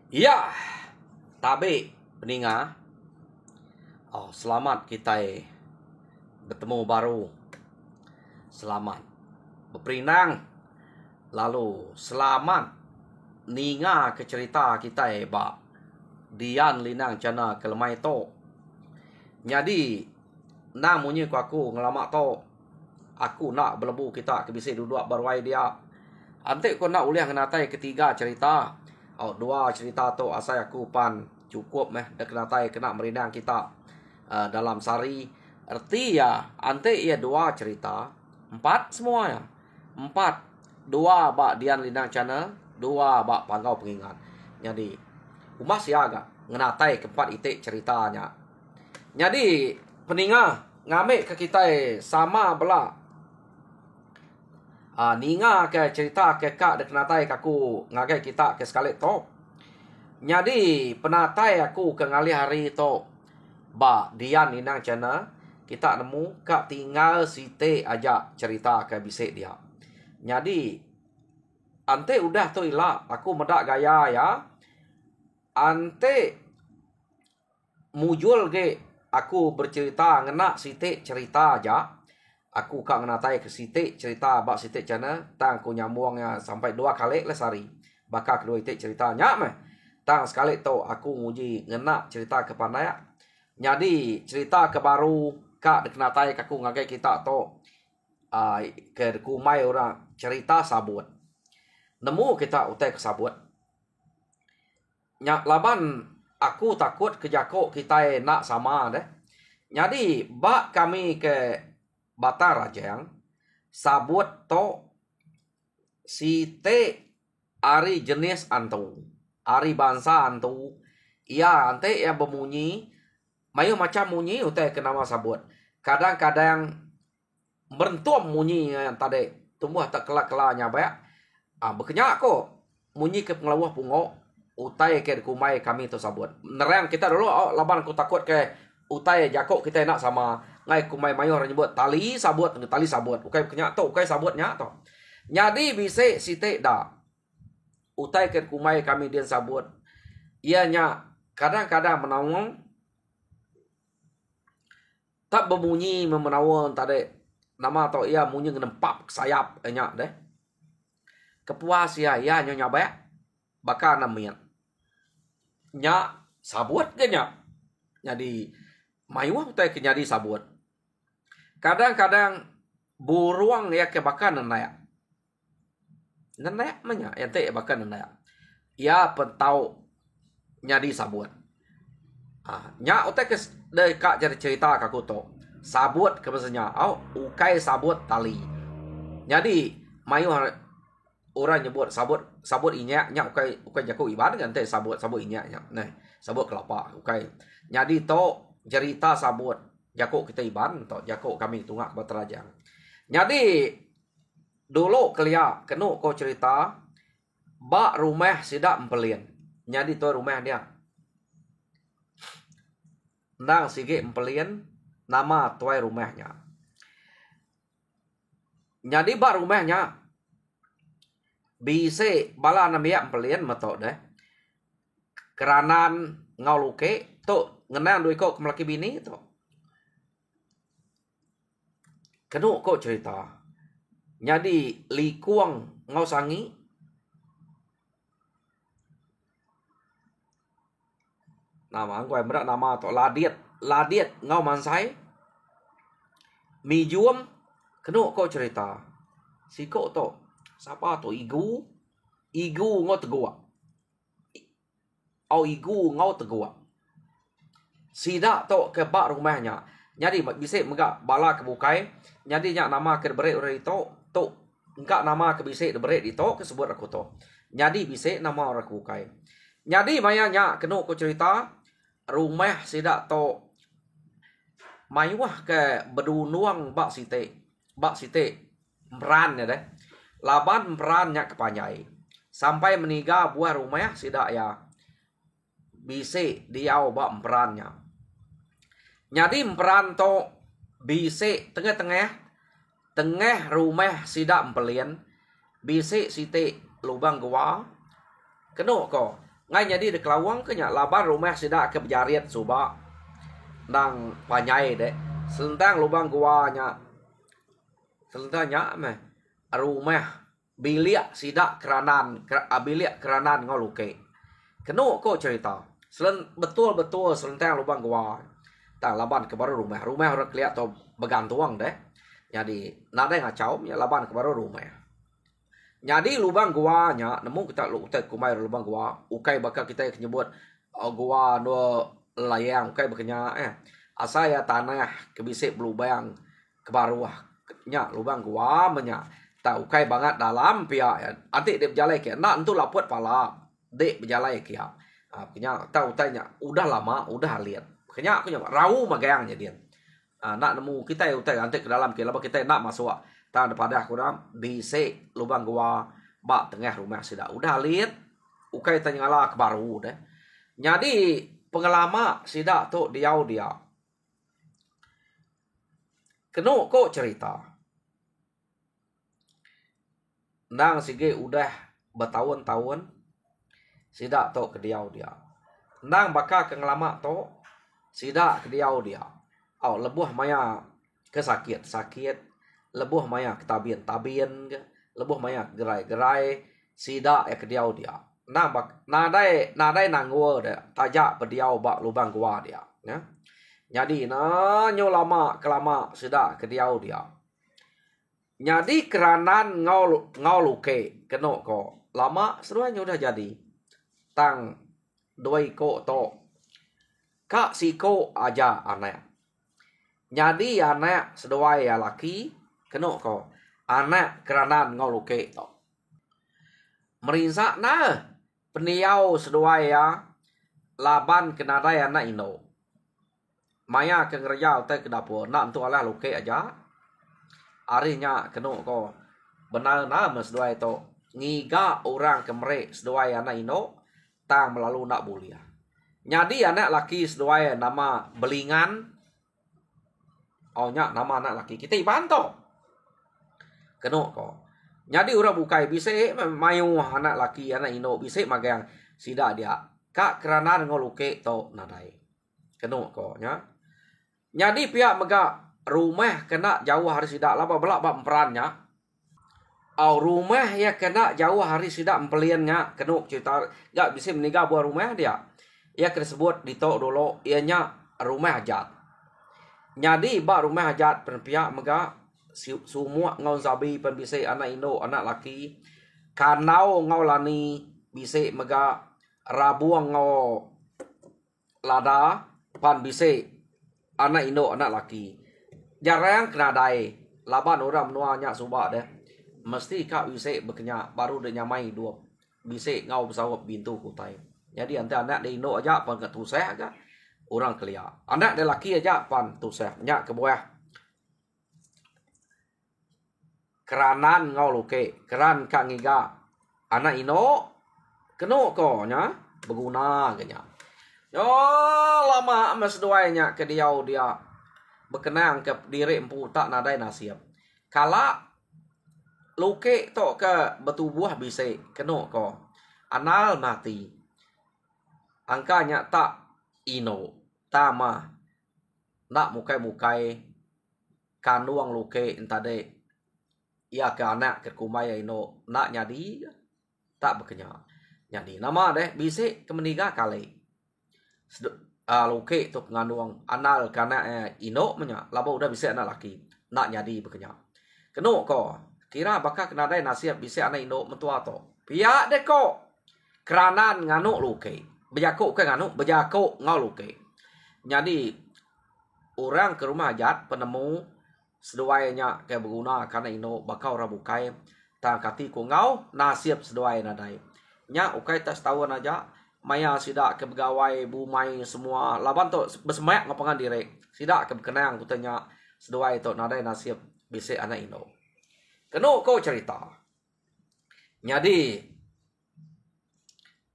Ya, tabe peninga. Oh, selamat kita bertemu baru. Selamat berperinang. Lalu selamat ninga ke cerita kita ba Dian linang cana kelemai to. Jadi namunye aku ngelamak to. Aku nak berlebu kita ke bisi duduk berwai dia. Ante ko nak uliah ngenatai ketiga cerita. Oh, dua cerita tu asal aku pan cukup dah kenatai kena merinang kita dalam sari. Arti ya ante ia dua cerita, empat semua ya. Empat, dua bak Dian Linang Channel, dua bak Pangau Pengingat. Jadi umas ya agak ngenatai keempat itik ceritanya. Jadi peninga ngambil ke kita sama bela ninga ke cerita ke kak dek natai kaku ngagai kita ke sekali to. Jadi penatai aku ke ngali hari to ba Dian Linang Channel kita nemu kak tinggal site aja cerita ke bisik dia. Jadi ante udah tu ilah aku medak gaya ya. Ante mujul ke aku bercerita ngena site cerita aja. Aku kak ngenatai ke sitik cerita bak sitik channel tang ku nyambungnya sampai 2 kali lesari. Bakal kedua itik ceritanya meh. Tang sekali tu aku nguji ngena cerita ke pandai. Jadi cerita ke baru kak dikenatai aku ngagai kita tu ke kumai orang cerita sabut. Nemu kita utai ke sabut. Nyak laban aku takut kejakok kita nak sama deh. Jadi bak kami ke Batar Rajang sabut to site ari jenis antu, ari bangsa antu. Ia ante yang bemunyi mayu macam munyi utai ke nama sabut. Kadang-kadang merentum munyi yang tadi tumbuh tak kelak-kelaknya bayak. Berkenyak ko munyi ke pengelawah pungo utai ke kumai kami tu sabut. Nerang kita dulu laban aku takut ke utai jakok kita nak sama ngai kumai mayor nyebut tali sabut. Ukai kenyak to, ukai sabutnya to. Jadi bisa site dah. Utai ke kumai kami dia sabut. Ianya kadang-kadang menawang tak berbunyi memenawang tadi. Nama to ia munyi ngempak sayap enya deh. Kepuas ya nyonya baik. Bakal namanya. Nya sabut ke nya. Jadi mayuah utai ke jadi sabut. Kadang-kadang buruang ya ke bakan nenayak. Nenayak menya ente bakan nenayak. Ya pentau nyadi sabut. Nya utai ke dekat jadi cerita kaku to. Sabut ke bahasanya ukai sabut tali. Jadi mayuah orang nyebut sabut inyak nya ukai jaku ibarat ente sabut inyak nya. Nah, sabut kelapa ukai. Jadi to cerita sabut jakok kita iban to jakok kami tungak Batarajang. Jadi dulu kelia kenu ko cerita bak rumah sidak empelien. Jadi to rumah dia. Nang sige empelien nama tuai rumahnya. Jadi bak rumahnya bise bala namia empelien meto deh. Keranan ngau luke to ngenang doi kok kemelaki bini to. Kenu kok cerita. Jadi likuang ngau sangi. Nama angkoi merak nama to ladiet ngau mansai. Mijuam kenu kok cerita. Siko to siapa to igu ngau tegua. Igu ngau tegua. Sida to ke bak rumahnya. Jadi bisa megak bala kebukai. Jadi nyak nama ke berit orang itu to enggak nama ke bisa berit itu kesebut aku to. Jadi bisa nama orang kebukai. Jadi mayanya kenu ko cerita rumah sida to mayuah ke bedunuang bak site meran ya deh. Laban meran nyak kepanjai. Sampai meniga buah rumah sida ya bisa diau bak merannya. Jadi emperan to bisi tengah rumah sidak empelien bisi siti lubang gua kenu ko Ngai jadi de kelawang ke nya laban rumah sida ke bejariat suba nang panyai de. Selentang lubang gua nya. Selentang nya meh rumah bilik sida keranan bilik keranan ngoluke. Kenu ko cerita. Betul-betul selentang lubang gua. Tang laban ke baru rumah. Rumah orang keliat to begantuang deh. Jadi nada ngacau ya laban ke baru rumah. Jadi lubang gua nya nemu kita kumai lubang gua. Ukai bakal kita nyebut gua no layang ukai bakanya asa ya tanah kebisik berlubang ke bawah nya lubang gua menya. Tak ukai banget dalam pia ya. Anti dia berjalan ke nak entu laput pala. Dek berjalan ke ya. Kenya tahu tanya udah lama udah lihat. Kenya aku nyapa rau magayangnya dia. Nak nemu kita utai anti ke dalam ke laba kita nak masuk. Tang daripada aku ram bisik lubang gua bak tengah rumah sida. Udah lihat ukai tanya lah ke baru deh. Jadi pengalaman sida tu dia. Kenu kok cerita. Nang sige udah bertahun-tahun sida tu ke dia. Nang bakal ke ngelama tu sida ke dia. Lebuh maya sakit lebuh maya ketabian lebuh maya gerai sida ya ke dia. Nang nadai nangwo de tajak pediau bak lubang gua dia ya. Jadi nyo lama kelama sida ke dia. Jadi keranan ngau luke keno ko lama seruanya udah jadi. Tang doi ko to kak siko aja anak. Jadi anak seduai ya laki keno ko anak keranan ngau luke to. Merinsak na peniau seduai ya laban kenadai anak ino. Maya ke ngerja utai ke dapur nak untuk alah luke aja. Arinya keno ko benar nama seduai to ngiga orang kemere seduai anak ino tang melalu nak bulia. Jadi anak laki seduai nama Belingan. Nya nama anak laki kita ibanto. Keno ko. Jadi orang bukai bisik mayu anak laki anak ino bisik magang sida dia. Kak kerana ngoluke to nadai. Keno ko nya. Jadi pihak mega rumah kena jauh hari sida laba belak bak emperannya. Rumah ya kena jauh hari sida empeliannya. Keno cerita gak bisa meninggal buah rumah dia. Ia tersebut di tok dulu ianya rumah hajat. Jadi bak rumah hajat pihak mega semua ngau zabi pen bisik anak indo anak laki. Kanau ngau lani bisik mega rabuang ngau lada pan bisik anak indo anak laki. Jarang kena dai laban orang menuanya subak deh. Mesti kak bisik berkenyak baru dia nyamai dua bisik ngau bersawap bintu kutai. Jadi antara anak dia indo aja pan ketuseh aja orang kelia. Anak dia laki aja pan tuseh nyak ke buah. Keranan ngau luke, keran kak ngiga. Anak ino keno ko nya berguna kenya. Yo lama mas doanya ke dia berkenang ke diri empu tak nadai nasib. Kala luke to ke betubuh bisik keno ko. Anal mati. Angkanya tak ino tama nak mukai kanuang luke entade ia ke anak ke kumaya ino nak nyadi tak berkenya nyadi nama deh bisik ke meniga kali luke tu penganuang anal kana ino menya laba udah bisik anak laki nak nyadi berkenya keno ko kira bakal kena dai nasib bisik anak ino mentua to pihak deh ko keranan nganu luke bejako ke nganu bejako ngau luke. Jadi orang ke rumah hajat penemu seduainya kayak berguna karena ino bakal orang bukai tang kati ku ngau nasib seduai nadai. Nya ukai tak setahun aja maya sida ke pegawai bumai semua laban tu bersemak ngapangan diri. Sida ke berkenang kutanya seduai tu nadai nasib bisik anak ino. Kenu kau cerita. Jadi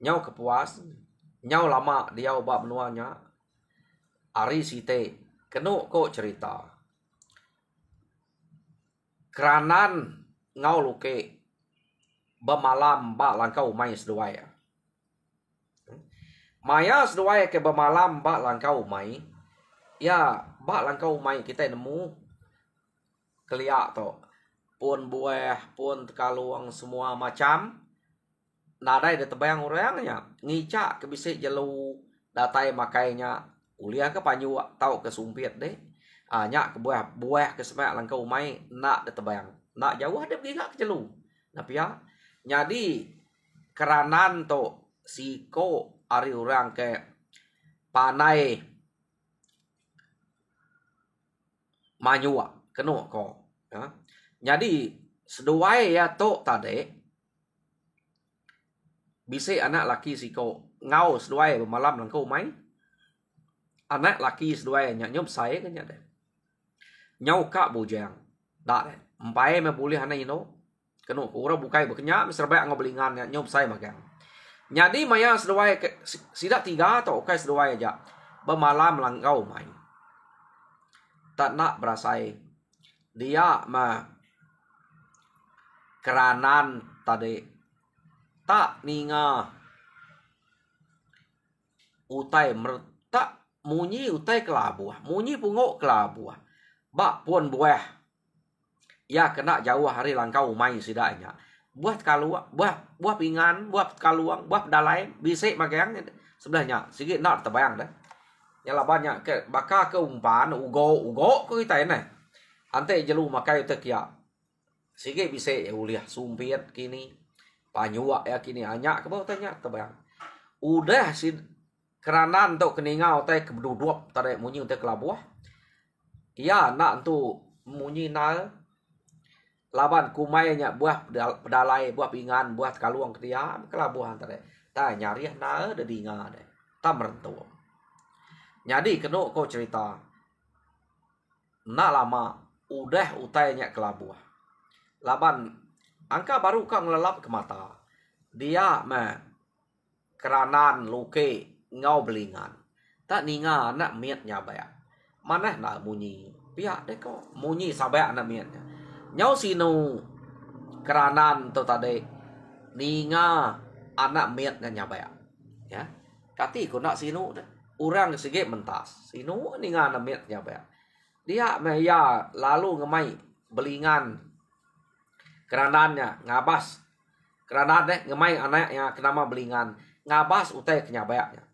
nyau kepuas nyau lama dia ubah menuanya ari site kenu ko cerita keranan ngau luke bemalam ba langkau mai seduai Maya seduai ke bermalam bak langkau mai. Ya, bak langkau mai kita nemu keliak to. Pun buah, pun tekaluang semua macam. Nadai de tebayang orangnya. Ngicak ke bisik jelu datai makainya. Uliah ke panyu tau ke sumpit deh. Nyak ke buah ke semak langkau mai nak de tebayang. Nak jauh ada gigak ke jelu. Tapi ya, jadi keranan to siko ari orang ke panai manyua keno ko. Ya. Jadi seduai ya to tade bisa anak laki siko ngau seduai bermalam langkau mai. Anak laki seduai nyak nyop saya kan nyak deh. Nyau kak bujang. Dak deh. Empai me boleh anak ino. Keno orang bukai berkenyak serba ngobelingan nyak nyop saya magang. Jadi maya seduai sidak 3 atau kai seduai aja. Bermalam langkau mai. Tak nak berasai. Dia mah keranan tadi tak ninga utai mertak munyi utai kelabuah. Munyi pungok kelabuah. Bak pun buah. Ya kena jauh hari langkau mai sidaknya. Buah kaluang, buah pingan, buah kaluang, buah dalai, bisik magang sebelahnya. Sikit nak terbayang dah. Yang banyak ke baka ke umpan ugo ke kita ini. Ante jelu makai tekia. Sikit bisik ya uliah sumpit kini. Panyua ya kini anyak ke bawah tanya terbayang. Udah si keranan tu keningau teh keduduk tadi munyi untuk kelabuah. Ya nak tu munyi nal. Laban kumainya buah pedalai, buah pingan, buah kaluang ketia, kelabuhan tadi. Tak nyari na de dinga deh. Tak merentu. Jadi kena kau cerita. Nak lama udah utainya kelabuah. Laban angka baru kau ngelelap ke mata. Dia mah keranan luke ngau belingan. Tak ninga nak miat nyabaya. Mana nak munyi. Pihak deh kau munyi sabaya nak miatnya. Nyau sinu keranan tu tadi ninga anak miat dan nyabaya. Ya. Kati ko nak sinu dah. Orang sikit mentas. Sinu ninga anak miat nyabaya. Dia maya lalu ngemai belingan keranannya ngabas. Keranan deh ngemai anak yang kenama belingan ngabas utai kenyabayanya.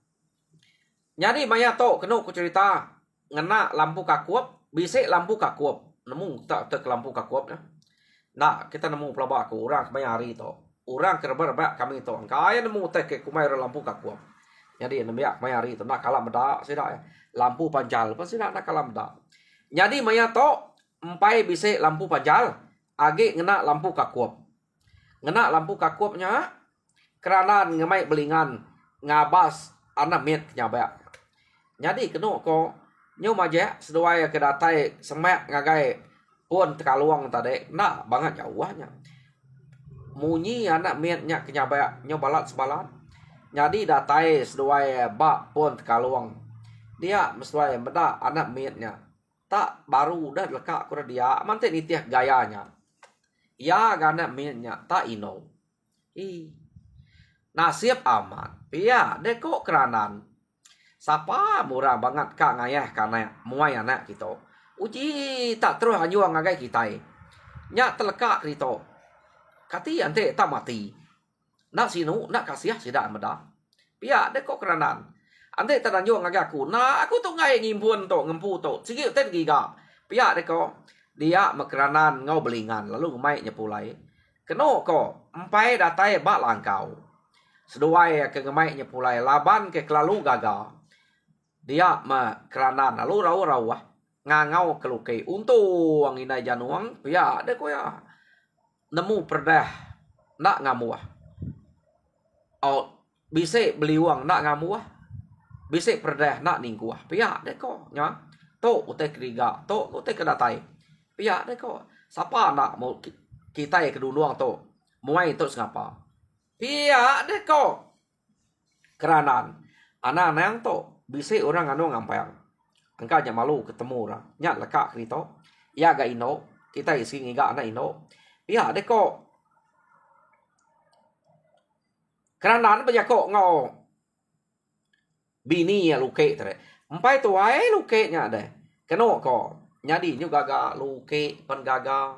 Jadi maya to kena ku cerita ngena lampu kakuap, bisik lampu kakuap. Nemu tak ke lampu kakuap ya. Nah, kita nemu pelabak aku orang kemai hari tu. Orang kerba kami tu. Kaya nemu tak ke kumai lampu kakuap. Jadi nemu ya kemai hari tu nak kalam dak sida ya. Lampu panjal pasti nak kalam dak. Jadi maya tu empai bisik lampu panjal, age ngena lampu kakuap. Ngena lampu kakuapnya keranan ngemai belingan ngabas anak miat nyabak. Jadi kena ko nyu maja seduai ke datai semak ngagai pun tekaluang tadi nak banget jauhnya. Munyi anak miatnya kenyabak nyu balat sebalat. Jadi datai seduai bak pun tekaluang. Dia mesuai beda anak miatnya. Tak baru dah lekak kura dia mante nitiah gayanya. Ya anak miatnya tak ino. Nasib aman. Pia deko keranan. Sapa murah banget kak ngayah karena muai anak kita. Uji tak terus anyuang ngagai kita. Nyak telekak kita. Kati ante tak mati. Nak sinu, nak kasih sidak meda. Pia deko keranan. Ante tak anyuang ngagai aku. Nah aku tu ngai ngimpun tu, ngempu tu. Sikit tet giga. Pia deko dia mekeranan ngau belingan lalu ngemai nyepulai. Keno ko empai datai bak langkau. Seduai ke ngemai nyepulai laban ke kelalu gagal. Dia mah keranan lalu rawa ngangau kelukai untuk ang inai januang ya ada ko ya nemu perdah nak ngamuah bisa beli uang nak ngamuah bisa perdah nak ningkuah pia ada ko nya to utai kriga to utai kedatai pia ada ko siapa nak mau kita ke duluang to muai to ngapa pia ada ko keranan anak nang to bisa orang anu ngampang. Angkanya malu ketemu orang. Nyak lekak krito. Ya ga ino. Kita isi ngiga anak ino. Ya deko. Keranan banyak kok ngau. bini ya luke tare empai tu ai luke nya deh keno ko nyadi nyu gaga luke pan gaga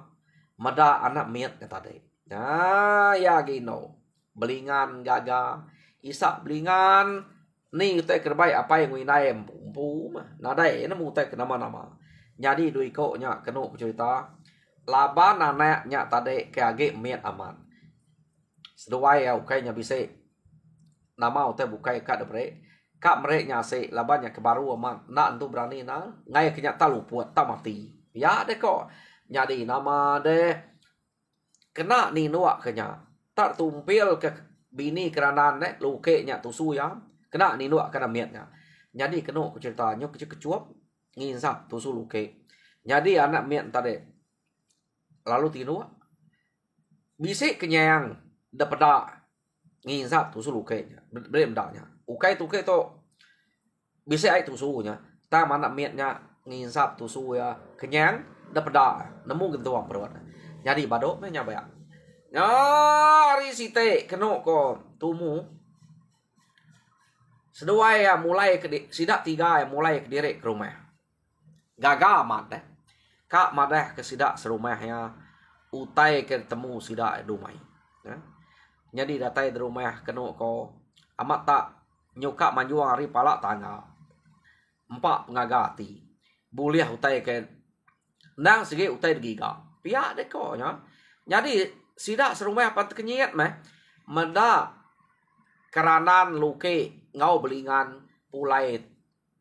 mada anak miet kata deh nah ya gino belingan gaga isak belingan ni te kerbai apa yang winai empu mah nadai na mu te nama-nama nyadi dui ko nya keno cerita laban anak nya tade ke age miet aman seduai ya ukai nya bise nama te bukai kat bre kak mereka se labannya ke baru amat nak untuk berani na ngai kenya talu puat tak mati ya de ko nyadi nama de kena ni nuak kenya tak tumpil ke bini keranan ne luke nya tusu ya kena ni nuak kana mietnya nyadi keno ku cerita nyo kecup ngin sap tusu luke nyadi anak miet tade lalu tinu bisi kenyang dapeda ngin sap tusu luke nya brem daknya ukai tu ke to bisa ai tu sunya ta mana mietnya nginsap tu su ya kenyang dapeda nemu gentuang perut jadi badok me nya ba nyari site keno ko tumu seduai ya mulai ke sidak tiga ya mulai ke direk ke rumah gaga amat deh kak madah ke sidak serumahnya utai ke temu sidak dumai ya jadi datai di rumah keno ko amat tak nyuka manjuang hari palak tangga empat pengagati buliah utai ke nang sige utai giga pihak deko nya jadi sidak serumah pat kenyet meh meda keranan luke ngau belingan pulai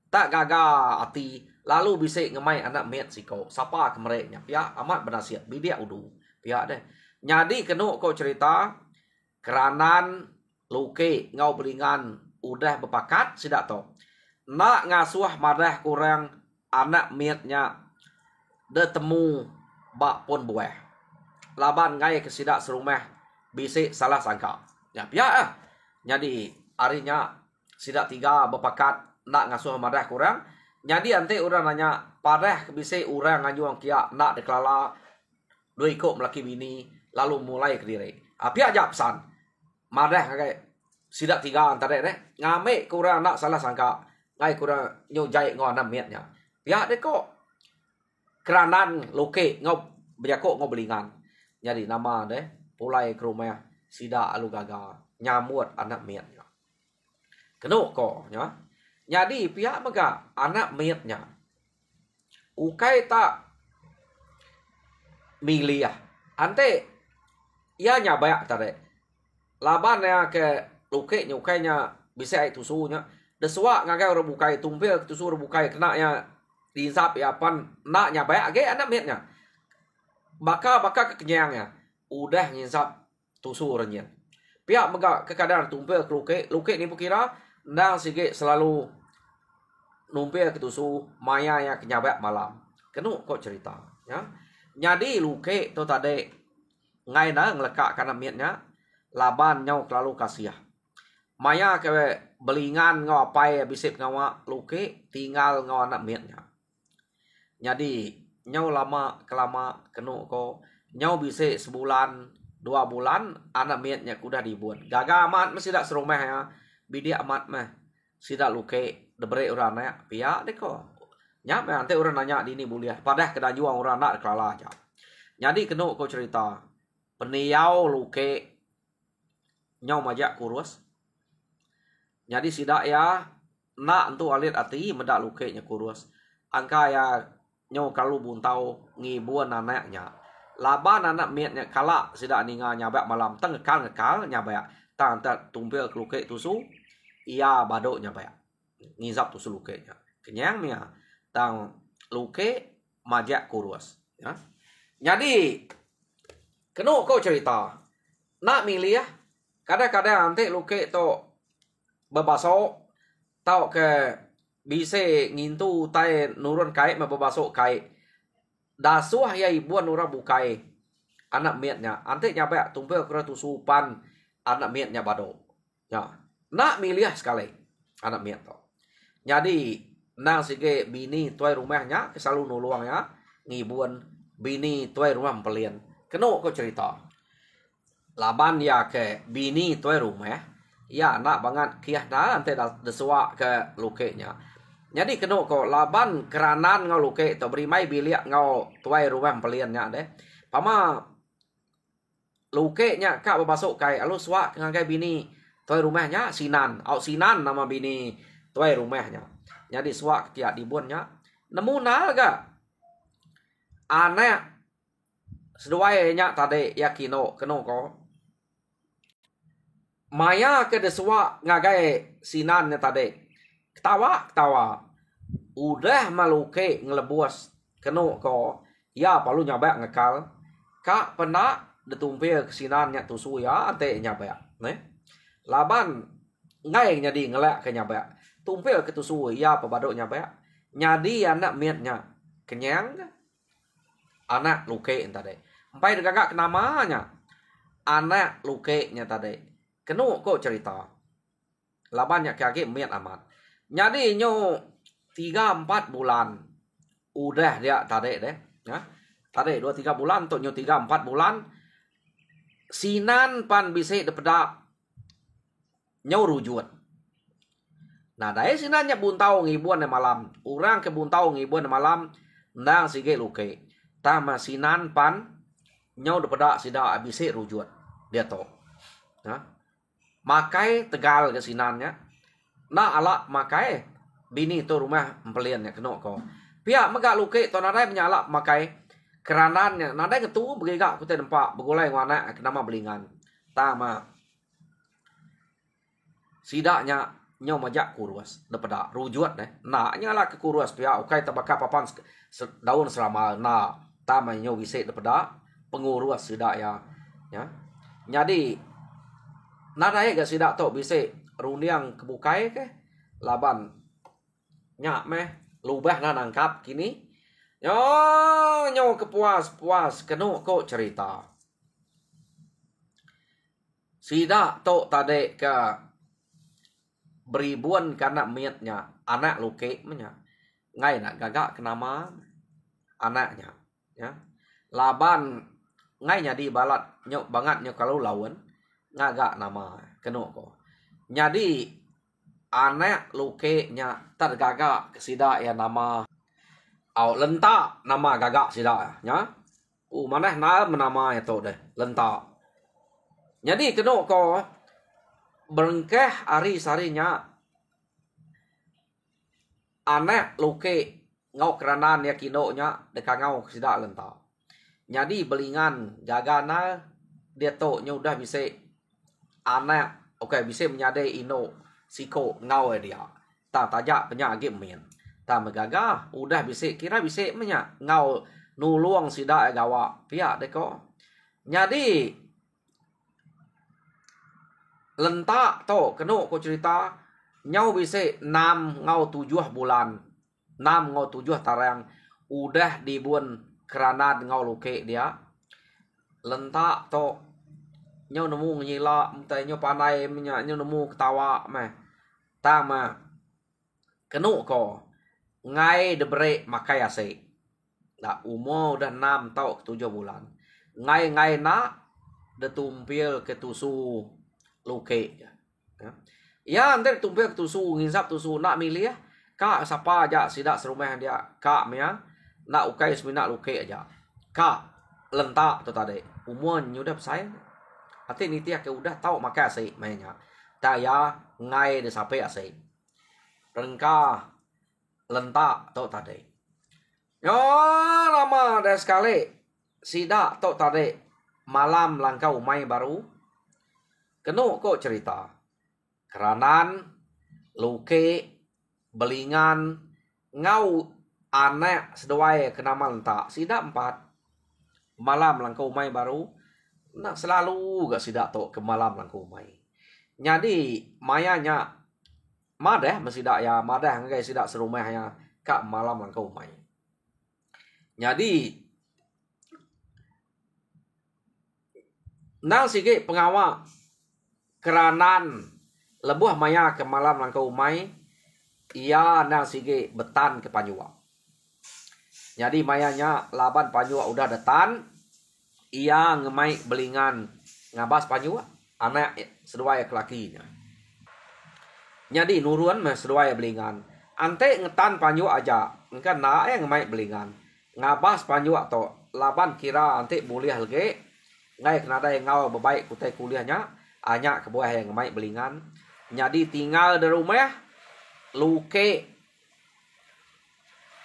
tak gaga ati lalu bisa ngemai anak met siko sapa ke mereknya pihak amat benasiat bidia udu pihak deh jadi keno ko cerita keranan luke ngau belingan udah berpakat sidak to nak ngasuh madah kurang anak mietnya de temu bak pun buah laban ngai ke sidak serumah bisi salah sangka ya pihak jadi harinya sidak tiga berpakat nak ngasuh madah kurang jadi ante orang nanya padah bisi orang ngajuang kia nak deklala dua ikut melaki bini lalu mulai ke diri pihak jap pesan madah kayak sidak tiga antara deh ngame kurang nak salah sangka ngai kurang nyu jai ngo anak mietnya pihak deh kok keranan loke ngau berjako ngau belingan jadi nama deh pulai ke rumah sidak alu gaga nyamut anak mietnya keno ko nya jadi pihak mega anak mietnya ukai tak milih ante ia nya banyak tare laban ya ke luke nyukai nya bisa itu sunya deswa ngagai orang bukai tumpil tu suruh bukai kena ya diinsap ya pan nak nya banyak ge anak mietnya baka kekenyangnya udah nginsap tusu renyen pihak mega kekadar tumpil ke luke ni pukira nang sige selalu numpil ke tusu maya ya kenyabak malam kenu kok cerita ya jadi luke tu tade ngai na ngelekak kana mietnya laban nyau lalu kasih maya ke belingan ngau apai bisip ngawa luke tinggal ngau anak mietnya jadi nyau lama kelama kenu ko nyau bise sebulan 2 bulan anak mietnya kuda dibuat gaga amat masih dak serumah ya bidi amat mah sidak luke debre urang ya pihak deh ko nyap nanti orang nanya di ini buliah padah kena juang orang nak kelala aja jadi kenu ko cerita peniau luke nyau majak kurus jadi sidak ya nak entu alit ati medak luke nya kurus angka ya nyau kalau buntau ngibuan anaknya laban anak mietnya kala sidak ninga nyabak malam ngekal nyabak tang tak tumpil luke tusu ia badok nyabak ngizap tusu luke nya kenyang mia tang luke majak kurus ya jadi kenu kau cerita nak milih ya kadang-kadang nanti luke to bebaso tau ke bise ngintu tai nurun kai ma bebaso kai dasuah ya ibuan ura bukai anak mietnya ante nyabak tumpel kera tusupan anak mietnya bado ya nak milih sekali anak miet to jadi nang sige bini tuai rumahnya selalu nuluang ya ngibuan bini tuai rumah pelien keno ko cerita laban ya ke bini tuai rumah Ya nak bangat kiah dah ante dah desua ke lukenya. Jadi kena ko laban keranan ngau luke to beri mai bilik ngau tuai rumah peliannya deh. Pama lukenya kak babasuk kai alu suak ngagai bini tuai rumahnya Sinan. Au Sinan nama bini tuai rumahnya. Jadi suak kia dibunnya. Nemu naga. Anak seduainya tadi yakino kena ko. Maya ke desua ngagai Sinannya tadi. Ketawa. Udah maluke ngelebus. Kena ko. Ya palu nyabak ngekal. Kak pernah ditumpil ke Sinannya tusu ya. Ante nyabak. Laban. Ngai jadi ngelak ke nyabak. Tumpil ke tusu ya pebaduk nyabak. Nyadi anak miatnya. Kenyang. Anak luke tadi. Sampai degagak namanya. Anak luke-nya tadi. Kena kok cerita. Labannya kaki miat amat. Jadi nyo 3-4 bulan. Udah dia tadi deh. Ya. Tadi 2-3 bulan. Untuk nyo 3-4 bulan. Sinan pan bisa dapat nyo rujut. Nah dari Sinannya buntau ngibuan malam. Orang ke buntau ngibuan malam. Nang sige luke. Tama Sinan pan. Nyo dapat sida bisa rujut. Dia to. Ya. Makai tegal ke Sinannya. Na ala makai bini tu rumah empeliannya kena ko. Pihak megak luke to nadai menyalak makai keranannya. Nadai ketu begigak kita nampak begulai wana kenama belingan. Tama sidaknya nyo majak kurus dapat rujut deh. Nah nyala ke kurus pihak ukai tabaka papan daun selama na tama nyo bisa dapat pengurus sidak ya. Ya. Jadi nadai gak sidak to bisa runiang kebukai ke laban nyak meh lubah na nangkap kini nyo kepuas kena kok cerita sida to tade ke beribuan karena miatnya anak luke menya ngai nak gagak kenama anaknya ya laban ngai nya di balat nyok banget nyok kalau lawan ngagak nama kena ko. Jadi anak luke nya tergagak sida ya nama au lenta nama gagak sida ya. Maneh nama itu deh lenta. Jadi kena ko berengkeh ari sarinya anak luke ngau keranan ya kino nya deka ngau sida lenta. Jadi belingan gagana dia to nya udah bisa anak oke bisa menyadai ino siko ngau dia. Tak tajak penyakit men. Tak megagah udah bisa kira bisa menya ngau nuluang sida gawa pihak deko. Jadi lentak to kena ko cerita nyau bisa 6 ngau 7 bulan. 6 ngau 7 tarang udah dibuan kerana ngau luke dia. Lentak to nyo nemu ngila mtai nyo pandai menya nyo nemu ketawa meh tama kenu ko ngai debre makai ase da umur udah 6 tau 7 bulan ngai na detumpil ke tusu luke ya ante tumpil ke tusu ngisap tusu nak milih kak sapa aja sidak serumah dia kak mea nak ukai semina luke aja kak lentak tu tadi umur nyudah saya Ati nitia ke udah tahu maka asik mainnya. Taya ngai de sape asik. Rengka lentak tahu tadi. Yo lama dah sekali. Sida tahu tadi malam langkau mai baru. Kenu kok cerita. Keranan, luke, belingan, ngau anak seduai kenama lentak. Sida 4. Malam langkau mai baru. Nak selalu gak sidak to ke malam langkau mai. Jadi mayanya madah mesidak ya madah ngai sidak serumahnya kak malam langkau mai. Jadi nang sige pengawa keranan lebuh maya ke malam langkau mai ia nang sige betan ke Panjua. Jadi mayanya laban Panjua udah detan ia ngemai belingan ngabas Panjua anak sedua ya kelakinya. Jadi nuruan mah seduai belingan. Ante ngetan panju aja. Engkan na ngemai belingan. Ngabas panju to. Laban kira ante buliah lagi. Ngai kenada yang ngau bebaik kutai kuliahnya. Anya ke buah yang ngemai belingan. Jadi tinggal di rumah. Luke.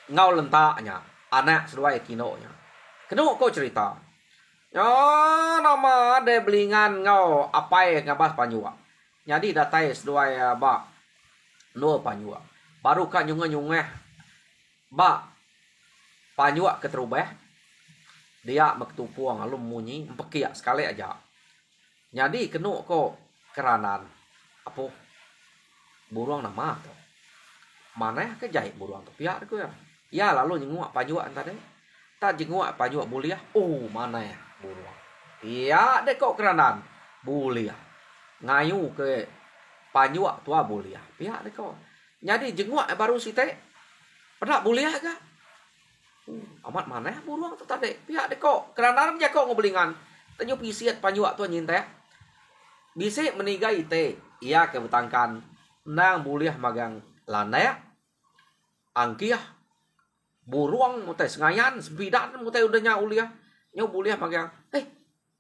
Ngau lentaknya. Anak seduai kinonya. Keno kau cerita. Oh, nama ada belingan ngau apa yang ngabas panju. Jadi datai seduai ba. No panjua. Baru kan nyunga-nyunga. Ba. Panjua keterubah. Dia maktupuang alum munyi. Empekiak sekali aja. Jadi kena ko keranan. Apa? Buruang nama tu. Mana ke jahit buruang tu. Pihak aku ya. Ya lalu nyenguk panjua antara. Tak jenguk panjua buliah. Oh mana ya buruang. Pihak dek ko keranan. Buliah. Ngayu ke panjua tua buliah. Pihak dek ko. Jadi jenguk baru si teh. Pernah buliah ke? Amat mana ya buruang tu tadi. Pihak dek ko. Keranan aja ko ngobelingan. Tanyo pisiat panjua tua nyintai. Bisa menigai teh. Ia kebetangkan. Nang buliah magang lanai. Angkiah. Buruang mutai sengayan. Sembidan mutai udahnya uliah. Nyo buliah magang.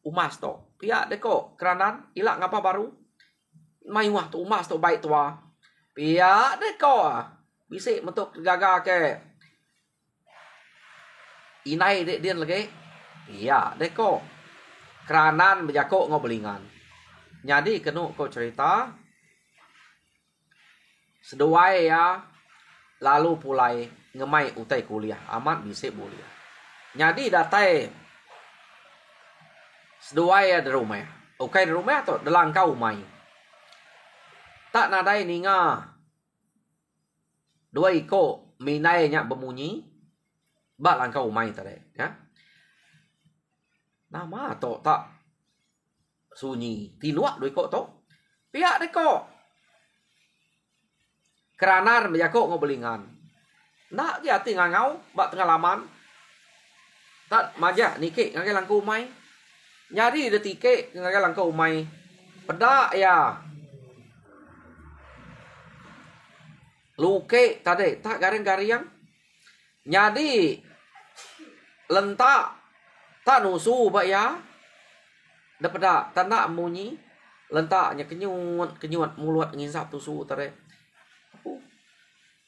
Umas to. Pihak dek ko. Keranan. Ilak ngapa baru. Mayuah tu umas tu baik tua. Pihak dek ko. Bisa untuk gagal ke. Inai dek dia lagi. Pihak dek ko. Keranan berjakok ngobelingan. Jadi kena kau cerita. Seduai ya. Lalu pulai ngemai utai kuliah. Amat bisa buliah. Jadi datai. Seduai ya di rumah. Oke di rumah atau dalam kau umai. Tak nadai ninga. Dua iko minainya bemunyi. Bak langkau umai tadi. Ya. Nama atau tak. Sunyi. Tinuak dua iko to. Pihak deko. Keranar berjakok ngobelingan. Nak dia tinggal ngau. Bak tengah laman. Tak majak nike ngagai langkau umai. Nyari detike ngagai langkau umai. Pedak ya. Luke tadi. Tak garing-garing. Nyadi. Lentak. Tak nusu bak ya. Dapat tak nak munyi. Lentaknya kenyut mulut ngisap tusu tadi.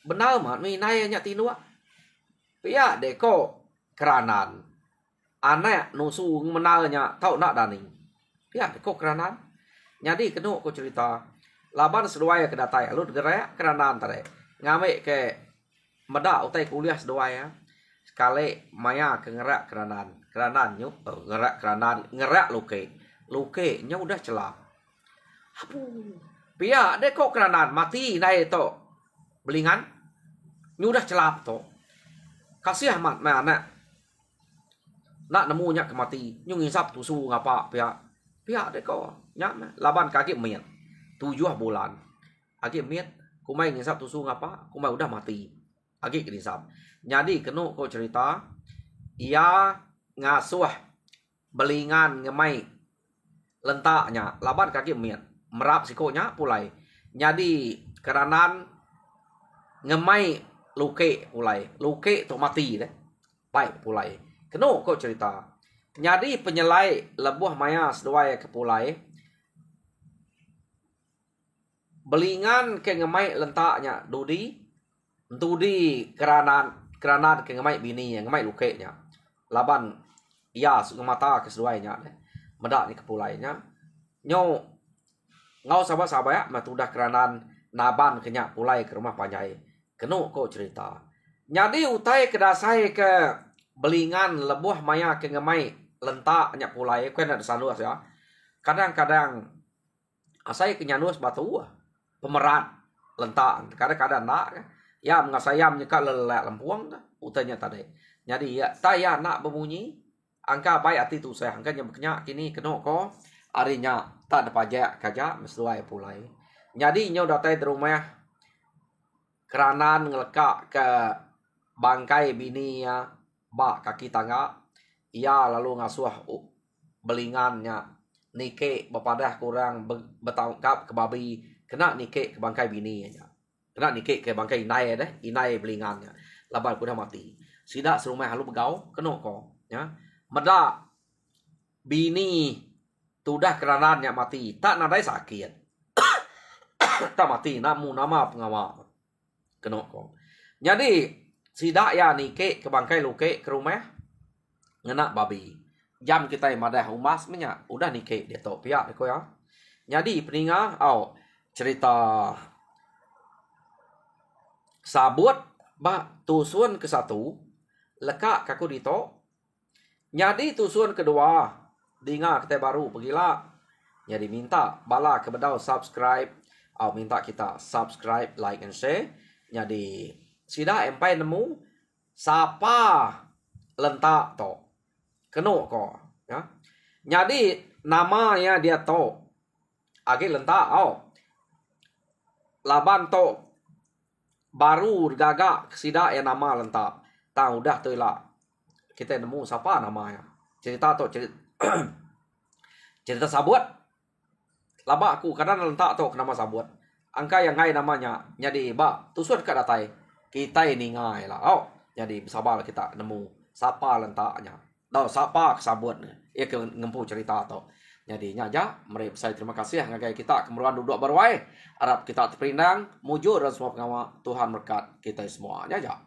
Benar mat minai nya tinua. Pia deko keranan. Anak nusu menalnya tau nak daning. Pia deko keranan. Jadi kena ko cerita. Laban seduai ke datai. Lu gerak keranan tadi. Ngamik ke medak utai kuliah seduai ya. Sekali maya ke ngerak keranan. Keranan nyuk. Ngerak keranan. Ngerak luke. Luke nya udah celah. Apu. Pia deko keranan. Mati nai to. Belingan. Nya udah celap to. Kasih amat mana. Nak nemunya kemati. Nya ngisap tusu ngapa pia. Pia deko. Nya laban kaki miet. 7 bulan. Agi miet. Kumai ngisap tusu ngapa. Kumai udah mati. Agi ngisap. Jadi kena kau cerita. Ia ngasuh. Belingan ngemai. Lentaknya. Laban kaki miet. Merap sikonya pulai. Jadi keranan. Ngemai. Luke pulai. Luke tu mati deh. Baik pulai. Kena kau cerita. Jadi penyelai. Lebuh maya seduai ke pulai. Belingan ke ngemai lentaknya. Dudi keranan ke ngemai bini yang ngemai lukenya. Laban ya mata ke seduainya. Medak ni ke pulainya. Nyo ngau sabar-sabar ya. Matudah keranan naban kenyak pulai ke rumah panjai. Kena kau cerita. Jadi utai kedasai ke belingan lebuh maya ke ngemai lentaknya pulai. Kau nak sanus ya. Kadang-kadang asai kenyanus batu pemeran lentak. Kadang-kadang nak. Ya mengasayam nyeka lelak lempuang. Utanya tadi. Jadi ya taya nak berbunyi. Angka baik hati tu saya. Angka yang berkenyak kini kena kau. Arinya tak ada pajak kajak. Meseluai pulai. Jadi nyo datai di rumah. Keranan ngelekak ke bangkai bini ya. Bak kaki tangga. Ia lalu ngasuh belingannya. Nike bepadah kurang bertangkap ke babi. kena nikik ke bangkai bini nya. Kena nikik ke bangkai inai deh, inai belingannya. Laban ku dah mati. Sida serumah halu begau, kena ko, ya. Meda bini tudah keranannya mati, tak nadai sakit. Tak mati, namu nama pengawa. Kena ko. Jadi sida ya nikik ke bangkai luke ke rumah ngena babi. Jam kita yang madah umas minyak, udah nikik dia tok pihak ko ya. Jadi peninga cerita sabut bah tusun ke satu lekak kaku dito. Jadi tusun kedua dinga kita baru pergilah. Jadi minta bala kepada subscribe minta kita subscribe, like and share. Jadi sida empai nemu sapa lentak to keno ko ya. Jadi namanya dia to agi lentak laban to baru gagak sida ya nama lentak. Tang udah tu lah kita nemu siapa namanya. Cerita to cerita sabut. Laba aku kadang lentak to nama sabut. Angka yang ngai namanya. Jadi tusun kat datai. Kita ini ngai lah. Jadi sabar kita nemu siapa lentaknya. Tahu siapa sabut. Ia ke ngempu cerita to. Jadi nyaja, mari saya terima kasih ngagai kita kemeruan duduk berwai. Harap kita terpindang, mujur dan semua pengawal Tuhan berkat kita semua. Nyaja.